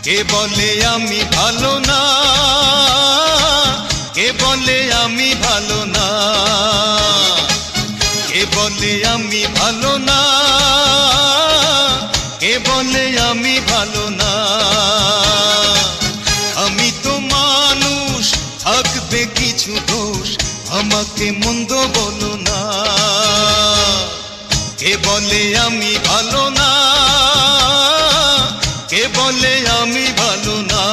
কে বলে আমি ভালো না, কে বলে আমি ভালো না, কে বলে আমি ভালো না, কে বলে আমি ভালো না। আমি তো মানুষ, থাকবে কিছু দোষ, আমাকে মন্দ বলো না। কে বলে আমি ভালো না, কে বলে আমি ভালো না।